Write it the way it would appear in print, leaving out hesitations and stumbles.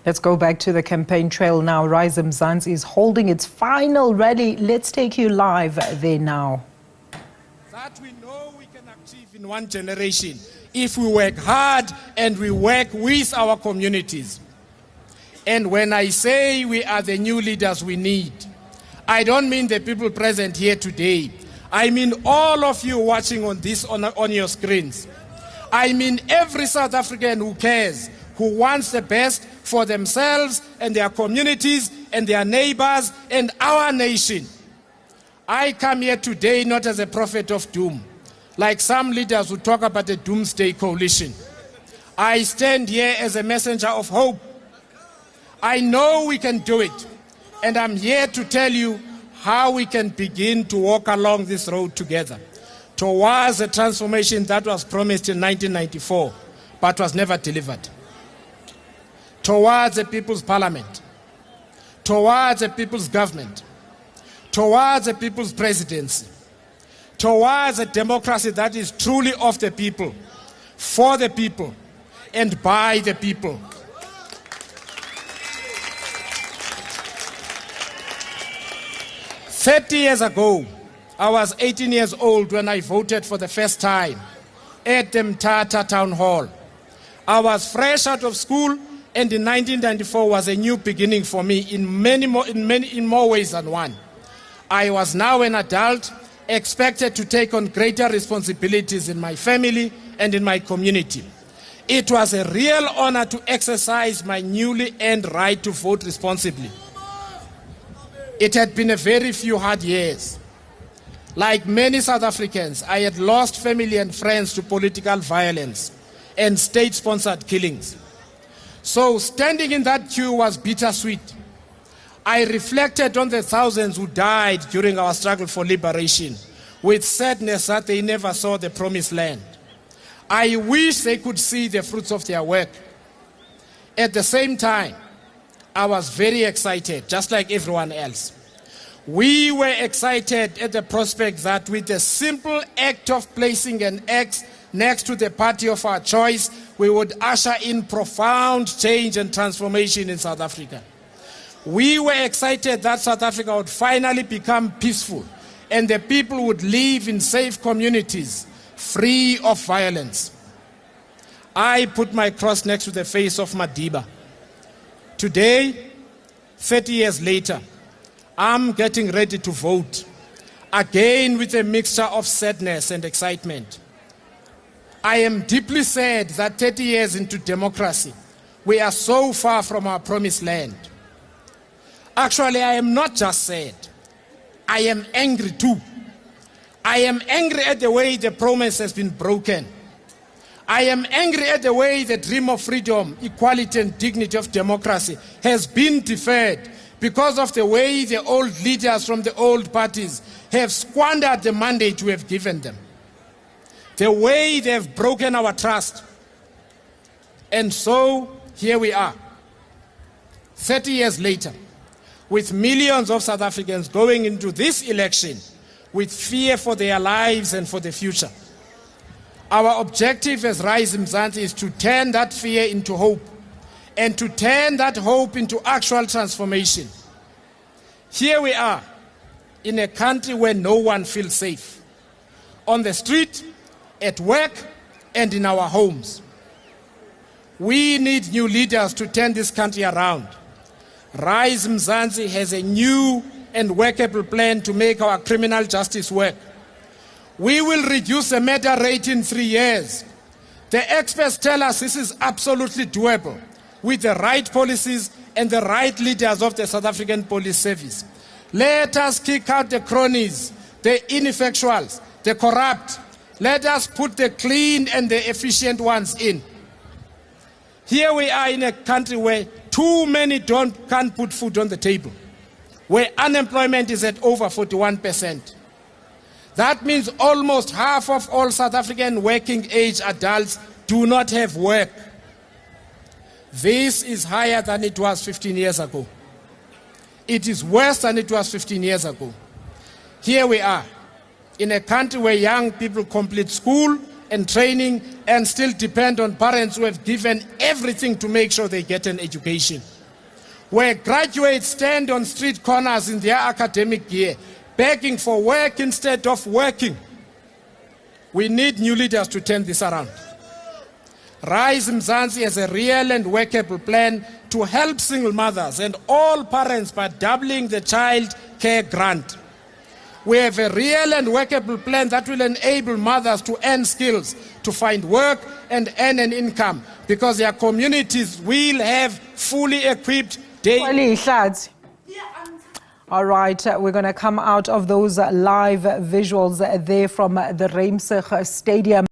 Let's go back to the campaign trail now. Rise Mzansi is holding its final rally. Let's take you live there now. That we know we can achieve in one generation if we work hard and we work with our communities. And when I say we are the new leaders we need, I don't mean the people present here today. I mean all of you watching on your screens. I mean every South African who cares, who wants the best for themselves and their communities and their neighbors and our nation. I come here today not as a prophet of doom, like some leaders who talk about the doomsday coalition. I stand here as a messenger of hope. I know we can do it, and I'm here to tell you how we can begin to walk along this road together towards the transformation that was promised in 1994, but was never delivered. Towards a people's parliament, towards a people's government, towards a people's presidency, towards a democracy that is truly of the people, for the people, and by the people. "30 years ago, I was 18 years old when I voted for the first time at the Mthatha Town Hall. I was fresh out of school, and in 1994 was a new beginning for me in more ways than one. I was now an adult, expected to take on greater responsibilities in my family and in my community. It was a real honor to exercise my newly earned right to vote responsibly. It had been a very few hard years. Like many South Africans, I had lost family and friends to political violence and state-sponsored killings. So standing in that queue was bittersweet. I reflected on the thousands who died during our struggle for liberation with sadness that they never saw the promised land. I wish they could see the fruits of their work. At the same time, I was very excited, just like everyone else. We were excited at the prospect that with the simple act of placing an X next to the party of our choice, we would usher in profound change and transformation in South Africa. We were excited that South Africa would finally become peaceful and the people would live in safe communities, free of violence. I put my cross next to the face of Madiba. Today, 30 years later, I'm getting ready to vote, again with a mixture of sadness and excitement. I am deeply sad that 30 years into democracy, we are so far from our promised land. Actually, I am not just sad. I am angry too. I am angry at the way the promise has been broken. I am angry at the way the dream of freedom, equality, and dignity of democracy has been deferred because of the way the old leaders from the old parties have squandered the mandate we have given them. The way they have broken our trust. And so, here we are, 30 years later, with millions of South Africans going into this election with fear for their lives and for the future. Our objective as Rise Mzansi is to turn that fear into hope and to turn that hope into actual transformation. Here we are in a country where no one feels safe. On the street, at work, and in our homes. We need new leaders to turn this country around. Rise Mzansi has a new and workable plan to make our criminal justice work. We will reduce the murder rate in 3 years. The experts tell us this is absolutely doable with the right policies and the right leaders of the South African Police Service. Let us kick out the cronies, the ineffectuals, the corrupt. Let us put the clean and the efficient ones in. Here we are in a country where too many can't put food on the table, where unemployment is at over 41%. That means almost half of all South African working age adults do not have work. This is higher than it was 15 years ago. It is worse than it was 15 years ago. Here we are, in a country where young people complete school and training and still depend on parents who have given everything to make sure they get an education. Where graduates stand on street corners in their academic year, begging for work instead of working. We need new leaders to turn this around. Rise Mzansi has a real and workable plan to help single mothers and all parents by doubling the child care grant. We have a real and workable plan that will enable mothers to earn skills, to find work and earn an income, because their communities will have fully equipped day. All right, we're going to come out of those live visuals there from the Roodepoort Stadium.